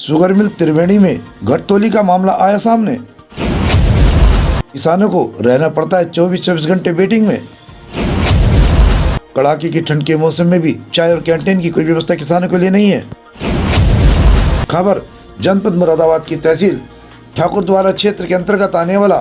Sugar mill त्रिवेणी में घटतोली का मामला आया सामने। किसानों को रहना पड़ता है 24-24 घंटे वेटिंग में। कड़ाके की ठंड के मौसम में भी चाय और कैंटीन की कोई व्यवस्था किसानों के लिए नहीं है। खबर जनपद मुरादाबाद की तहसील ठाकुरद्वारा क्षेत्र के अंतर्गत आने वाला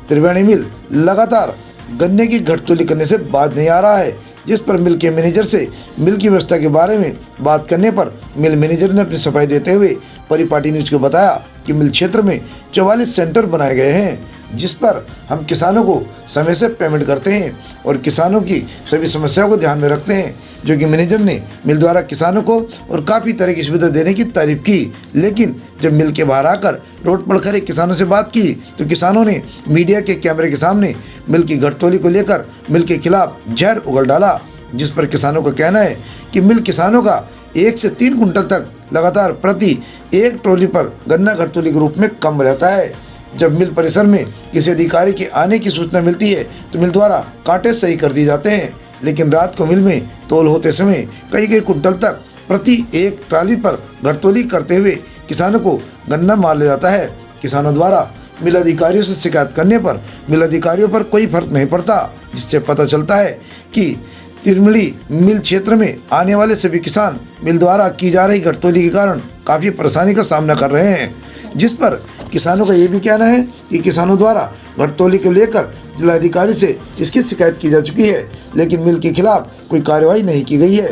त्रिवेणी मिल लगातार गन्ने की घटतोली करने से बाज नहीं आ रहा है, जिस पर मिल के मैनेजर से मिल की व्यवस्था के बारे में बात करने पर मिल मैनेजर ने अपनी सफाई देते हुए परिपाटी न्यूज को बताया कि मिल क्षेत्र में 44 सेंटर बनाए गए हैं, जिस पर हम किसानों को समय से पेमेंट करते हैं और किसानों की सभी समस्याओं को ध्यान में रखते हैं, जो कि मैनेजर ने मिल द्वारा किसानों को और काफ़ी तरह की सुविधा देने की तारीफ की। लेकिन जब मिल के बाहर आकर रोड पर खड़े किसानों से बात की तो किसानों ने मीडिया के कैमरे के सामने मिल की घटतोली को लेकर मिल के खिलाफ जहर उगल डाला, जिस पर किसानों का कहना है कि मिल किसानों का 1 से 3 कुंटल तक लगातार प्रति एक ट्रॉली पर गन्ना घटतोली के रूप में कम रहता है। जब मिल परिसर में किसी अधिकारी के आने की सूचना मिलती है तो मिल द्वारा कांटे सही कर दिए जाते हैं, लेकिन रात को मिल में तौल होते समय कई कुंटल तक प्रति एक ट्राली पर घटतोली करते हुए किसानों को गन्ना मार लिया जाता है। किसानों द्वारा मिल अधिकारियों से शिकायत करने पर मिल अधिकारियों पर कोई फर्क नहीं पड़ता, जिससे पता चलता है कि त्रिवेणी मिल क्षेत्र में आने वाले सभी किसान मिल द्वारा की जा रही घटतोली के कारण काफ़ी परेशानी का सामना कर रहे हैं, जिस पर किसानों का ये भी कहना है कि किसानों द्वारा घटतोली को लेकर जिलाधिकारी से इसकी शिकायत की जा चुकी है, लेकिन मिल के खिलाफ कोई कार्रवाई नहीं की गई है।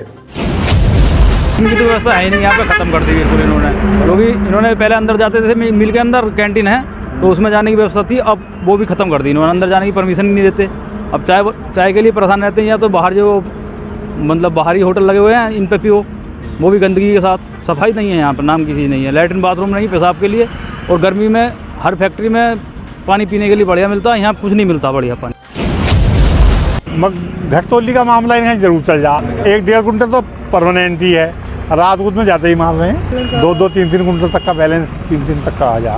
इनकी तो व्यवस्था है नहीं, यहाँ पे ख़त्म कर दी बिल्कुल इन्होंने, क्योंकि इन्होंने पहले अंदर जाते थे मिल के अंदर कैंटीन है तो उसमें जाने की व्यवस्था थी, अब वो भी ख़त्म कर दी इन्होंने, अंदर जाने की परमिशन ही नहीं देते। अब चाय के लिए परेशान रहते हैं, या तो बाहर जो मतलब बाहरी होटल लगे हुए हैं इन पे पियो, वो भी गंदगी के साथ, सफाई नहीं है यहाँ पर, नाम की चीज़ नहीं है, लैट्रिन बाथरूम नहीं पेशाब के लिए, और गर्मी में हर फैक्ट्री में पानी पीने के लिए बढ़िया मिलता है, यहाँ कुछ नहीं मिलता बढ़िया पानी। घटतोली का मामला इन्हें जरूर चल जा, 1-1.5 कुंटल तो परमानेंट ही है, रात को में ज़्यादा ही मार रहे हैं, 2-2, 3-3 कुंटल तक का बैलेंस 3 दिन तक का आ जा।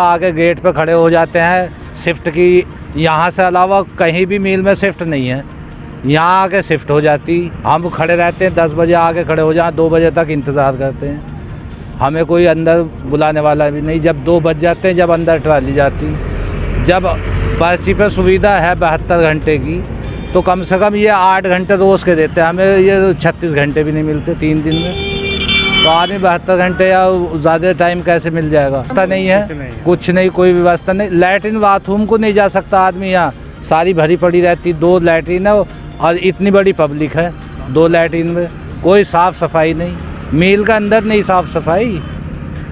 आगे गेट पे खड़े हो जाते हैं, शिफ्ट की यहाँ से अलावा कहीं भी मिल में शिफ्ट नहीं है, यहाँ आके शिफ्ट हो जाती, हम खड़े रहते हैं 10 बजे आके खड़े हो जाए, 2 बजे तक इंतज़ार करते हैं, हमें कोई अंदर बुलाने वाला भी नहीं। जब 2 बज जाते हैं जब अंदर ट्राली जाती, जब पर्ची पे सुविधा है 72 घंटे की, तो कम से कम ये 8 घंटे रोज़ के देते हैं, हमें ये 36 घंटे भी नहीं मिलते 3 दिन में, तो आदमी 72 घंटे या ज़्यादा टाइम कैसे मिल जाएगा? व्यवस्था नहीं है, कुछ नहीं, कोई व्यवस्था नहीं, लैट्रिन बाथरूम को नहीं जा सकता आदमी, यहाँ सारी भरी पड़ी रहती, 2 लैट्रिन है और इतनी बड़ी पब्लिक है, 2 लैट्रिन में कोई साफ़ सफाई नहीं, मिल का अंदर नहीं साफ़ सफाई,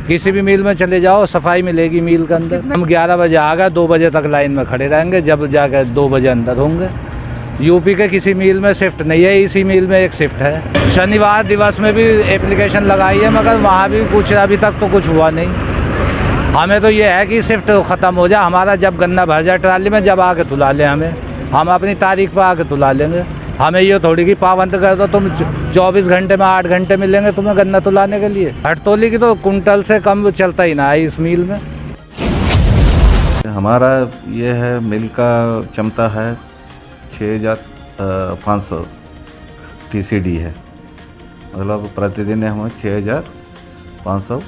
किसी भी मिल में चले जाओ सफाई मिलेगी मिल के अंदर। हम 11 बजे आ गए, 2 बजे तक लाइन में खड़े रहेंगे, जब जाकर 2 बजे अंदर होंगे। यूपी के किसी मिल में शिफ्ट नहीं है, इसी मिल में एक शिफ्ट है। शनिवार दिवस में भी एप्लीकेशन लगाई है, मगर वहाँ भी कुछ अभी तक तो कुछ हुआ नहीं। हमें तो ये है कि शिफ्ट ख़त्म हो जाए, हमारा जब गन्ना भर जाए ट्राली में, जब आके तुला लें हमें, हम अपनी तारीख पर आके तुला लेंगे। हमें ये थोड़ी कि पाबंद कर दो, तुम 24 घंटे में 8 घंटे मिलेंगे तुम्हें गन्ना तुलाने के लिए। घटतोली की तो कुंटल से कम चलता ही ना है इस मिल में। हमारा ये है मिल का क्षमता है 6500 TCD है, मतलब प्रतिदिन हमें 6500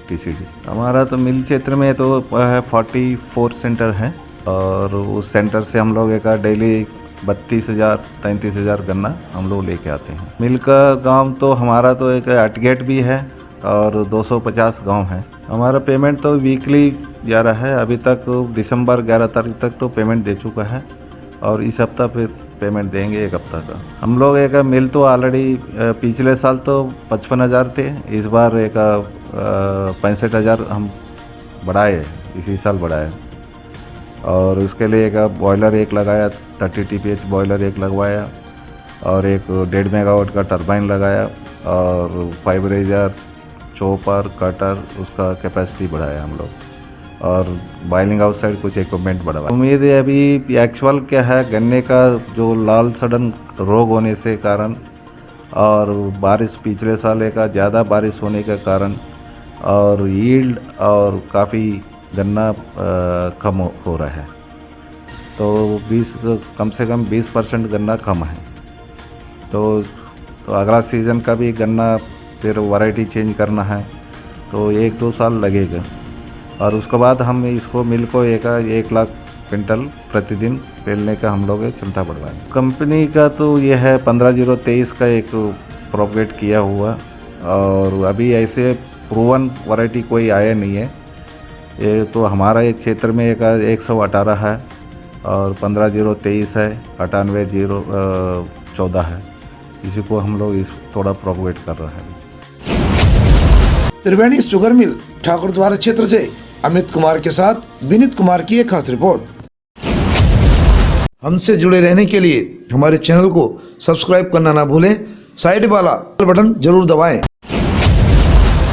TCD। हमारा तो मिल क्षेत्र में तो है 44 सेंटर है, और उस सेंटर से हम लोग एक डेली 32,000-33,000 गन्ना हम लोग लेके आते हैं। मिल का गांव तो हमारा तो एक अटगेट भी है और 250 गांव है। हमारा पेमेंट तो वीकली जा रहा है, अभी तक दिसंबर 11 तारीख तक तो पेमेंट दे चुका है, और इस हफ्ता फिर पेमेंट देंगे 1 हफ्ता का। हम लोग एक मिल तो ऑलरेडी पिछले साल तो 55,000 थे, इस बार एक 65,000 हम बढ़ाए, इसी साल बढ़ाए, और उसके लिए एक बॉयलर एक लगाया, 30 TPH बॉयलर एक लगवाया, और एक 1.5 मेगावाट का टरबाइन लगाया, और फाइबरेजर, चॉपर, कटर, उसका कैपेसिटी बढ़ाया हम लोग, और बॉइलिंग आउटसाइड कुछ इक्विपमेंट बढ़ाया। उम्मीद है अभी एक्चुअल क्या है, गन्ने का जो लाल सड़न रोग होने से कारण, और बारिश पिछले साल एक ज़्यादा बारिश होने के कारण, और यील्ड और काफ़ी गन्ना कम हो रहा है, तो कम से कम 20% गन्ना कम है, तो अगला सीज़न का भी गन्ना फिर वैरायटी चेंज करना है, तो 1-2 साल लगेगा। और उसके बाद हम इसको मिल को 1 लाख क्विंटल प्रतिदिन पेलने का हम लोग क्षमता बढ़वाएं। कंपनी का तो ये है 15-0-23 का एक प्रोपगेट किया हुआ, और अभी ऐसे प्रूवन वैरायटी कोई आया नहीं है। ये तो हमारा एक क्षेत्र में 118 है, और 15-0-23 है, 98-0-14 है। इसी को हम लोग इस थोड़ा प्रोपगेट कर रहे हैं। त्रिवेणी शुगर मिल ठाकुर द्वारा क्षेत्र से अमित कुमार के साथ विनीत कुमार की एक खास रिपोर्ट। हमसे जुड़े रहने के लिए हमारे चैनल को सब्सक्राइब करना ना भूलें, साइड वाला बटन जरूर दबाएं।